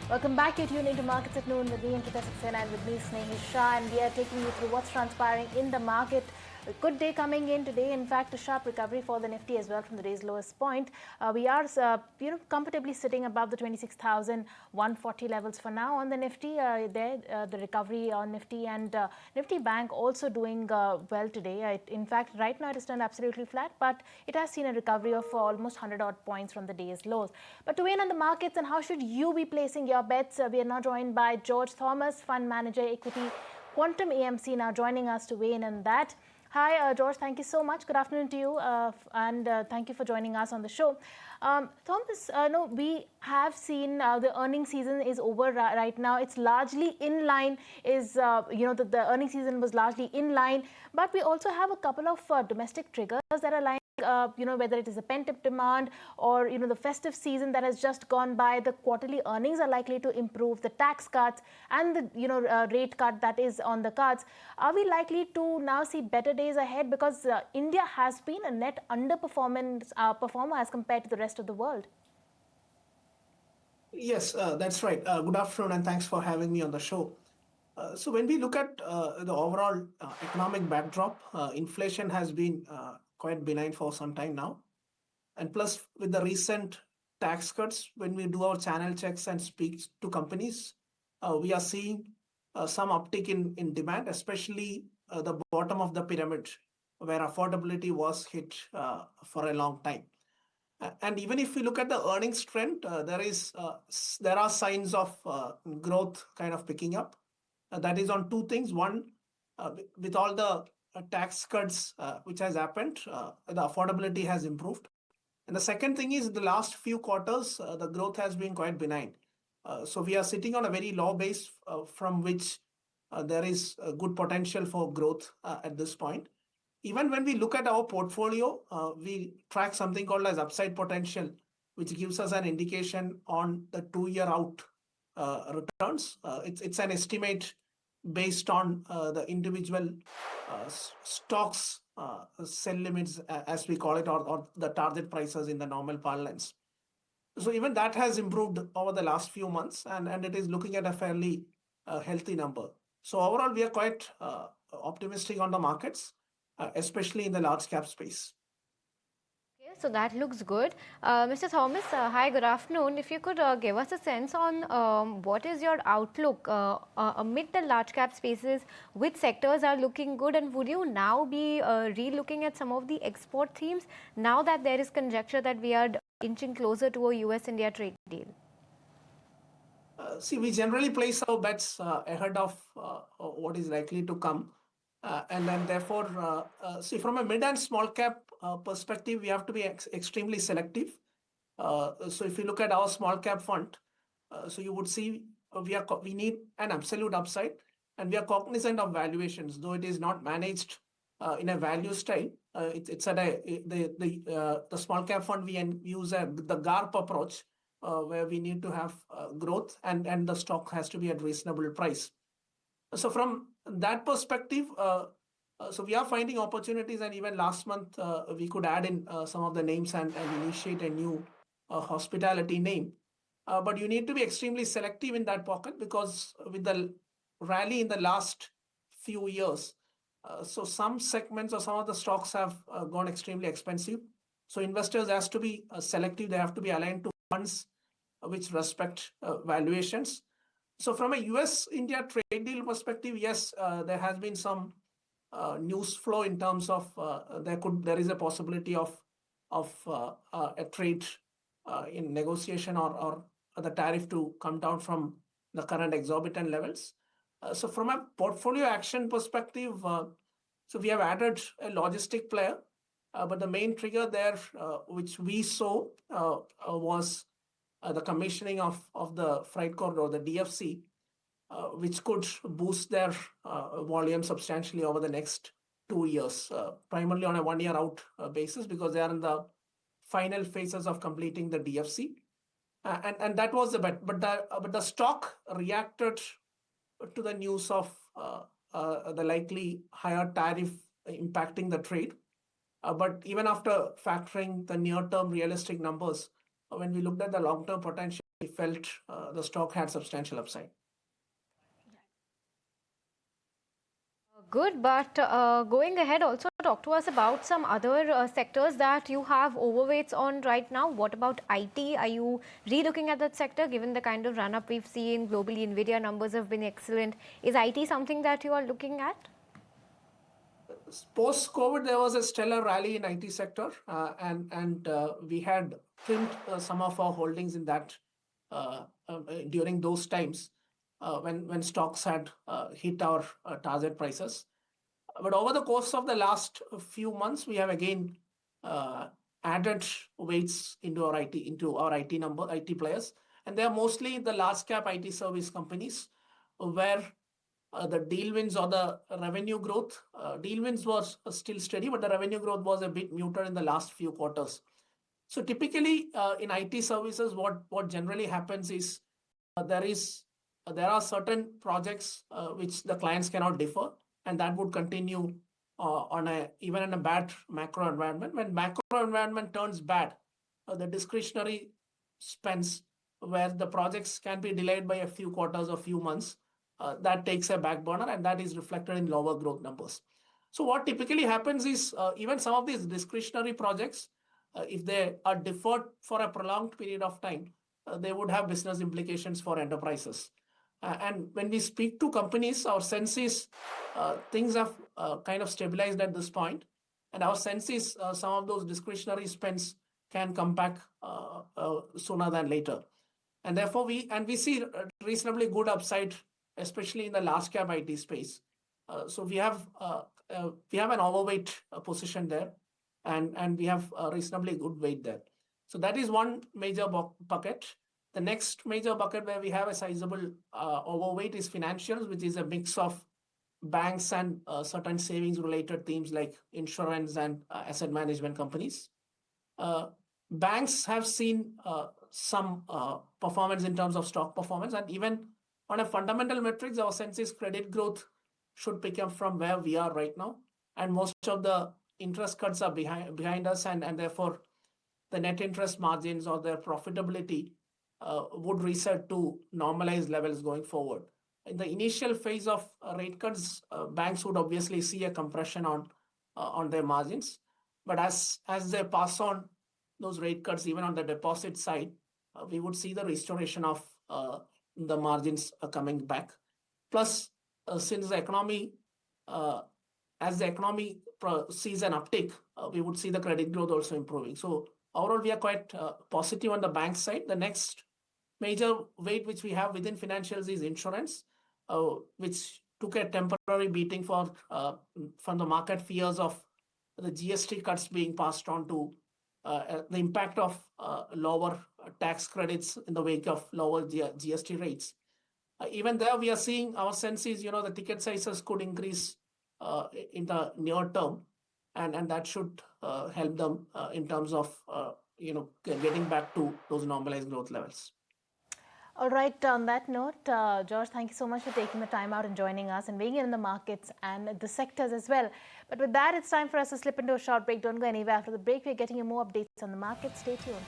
Welcome back. You're tuned into Markets at Noon with me, Ankita Saxena, and with me, Snehi Shah, and we are taking you through what's transpiring in the market. A good day coming in today. In fact, a sharp recovery for the Nifty as well from the day's lowest point. We are, comfortably sitting above the 26,140 levels for now on the Nifty. The recovery on Nifty and Nifty Bank also doing well today. In fact, right now it is turned absolutely flat, but it has seen a recovery of almost 100 odd points from the day's lows. But to weigh in on the markets and how should you be placing your bets, we are now joined by George Thomas, Fund Manager, Equity Quantum AMC, now joining us to weigh in on that. Hi, George. Thank you so much. Good afternoon to you, and thank you for joining us on the show. Thomas, no, we have seen the earnings season is over right now. It's largely in line. The earnings season was largely in line, but we also have a couple of domestic triggers that are lying. Whether it is a pent-up demand or, the festive season that has just gone by, the quarterly earnings are likely to improve, the tax cuts and the, rate cut that is on the cards. Are we likely to now see better days ahead? Because India has been a net performer as compared to the rest of the world. Yes, that's right. Good afternoon, and thanks for having me on the show. So when we look at the overall economic backdrop, inflation has been quite benign for some time now. And plus, with the recent tax cuts, when we do our channel checks and speak to companies, we are seeing some uptick in demand, especially the bottom of the pyramid, where affordability was hit for a long time. And even if we look at the earnings trend, there are signs of growth kind of picking up. That is on two things. One, with all the tax cuts which has happened, the affordability has improved. And the second thing is the last few quarters, the growth has been quite benign. So we are sitting on a very low base from which there is a good potential for growth at this point. Even when we look at our portfolio, we track something called as upside potential, which gives us an indication on the 2-year out returns. It's an estimate based on the individual stocks sell limits, as we call it, or the target prices in the normal parlance. So even that has improved over the last few months, and it is looking at a fairly healthy number. So overall, we are quite optimistic on the markets, especially in the large cap space. Okay, so that looks good. Mr. Thomas, hi, good afternoon. If you could give us a sense on what is your outlook amid the large cap spaces, which sectors are looking good, and would you now be re-looking at some of the export themes now that there is conjecture that we are inching closer to a US-India trade deal? See, we generally place our bets ahead of what is likely to come. And then therefore, see, from a mid and small cap perspective, we have to be extremely selective. So if you look at our small cap fund, so you would see we need an absolute upside, and we are cognizant of valuations, though it is not managed in a value style. It's at the small cap fund we use the GARP approach, where we need to have growth and the stock has to be at reasonable price. So from that perspective, so we are finding opportunities, and even last month we could add in some of the names and initiate a new hospitality name. But you need to be extremely selective in that pocket, because with the rally in the last few years, so some segments or some of the stocks have gone extremely expensive. So investors has to be selective. They have to be aligned to funds which respect valuations. So from a US-India trade deal perspective, yes, there has been some news flow in terms of there is a possibility of a trade in negotiation or the tariff to come down from the current exorbitant levels. So from a portfolio action perspective, so we have added a logistic player, but the main trigger there, which we saw, was the commissioning of the freight corridor, the DFC, which could boost their volume substantially over the next 2 years, primarily on a 1-year out basis, because they are in the final phases of completing the DFC. And that was the bet. But the stock reacted to the news of the likely higher tariff impacting the trade. But even after factoring the near-term realistic numbers, when we looked at the long-term potential, we felt the stock had substantial upside. Good, but going ahead, also talk to us about some other sectors that you have overweights on right now. What about IT? Are you re-looking at that sector given the kind of run-up we've seen globally? Nvidia numbers have been excellent. Is IT something that you are looking at? Post-COVID, there was a stellar rally in IT sector, and we had trimmed some of our holdings in that during those times when stocks had hit our target prices. But over the course of the last few months, we have again added weights into our IT players, and they are mostly the large cap IT service companies where the deal wins or the revenue growth. Deal wins was still steady, but the revenue growth was a bit muted in the last few quarters. So typically in IT services, what generally happens is there are certain projects which the clients cannot defer, and that would continue even in a bad macro environment. When macro environment turns bad, the discretionary spends where the projects can be delayed by a few quarters or few months, that takes a back burner, and that is reflected in lower growth numbers. So what typically happens is even some of these discretionary projects, if they are deferred for a prolonged period of time, they would have business implications for enterprises. And when we speak to companies, our sense is things have kind of stabilized at this point, and our sense is some of those discretionary spends can come back sooner than later. And therefore, we see reasonably good upside, especially in the large cap IT space. So we have an overweight position there, and we have a reasonably good weight there. So that is one major bucket. The next major bucket where we have a sizable overweight is financials, which is a mix of banks and certain savings related themes like insurance and asset management companies. Banks have seen some performance in terms of stock performance, and even on a fundamental metrics, our sense is credit growth should pick up from where we are right now, and most of the interest cuts are behind us, and therefore the net interest margins or their profitability would reset to normalized levels going forward. In the initial phase of rate cuts, banks would obviously see a compression on their margins, but as they pass on those rate cuts, even on the deposit side, we would see the restoration of the margins coming back. Plus, since the economy, as the economy sees an uptick, we would see the credit growth also improving. So overall, we are quite positive on the bank side. The next major weight which we have within financials is insurance, which took a temporary beating from the market fears of the GST cuts being passed on to the impact of lower tax credits in the wake of lower GST rates. Even there, we are seeing our sense is, the ticket sizes could increase in the near term, and that should help them in terms of, getting back to those normalized growth levels. All right, on that note, George, thank you so much for taking the time out and joining us and being in the markets and the sectors as well. But with that, it's time for us to slip into a short break. Don't go anywhere. After the break, we're getting you more updates on the market. Stay tuned.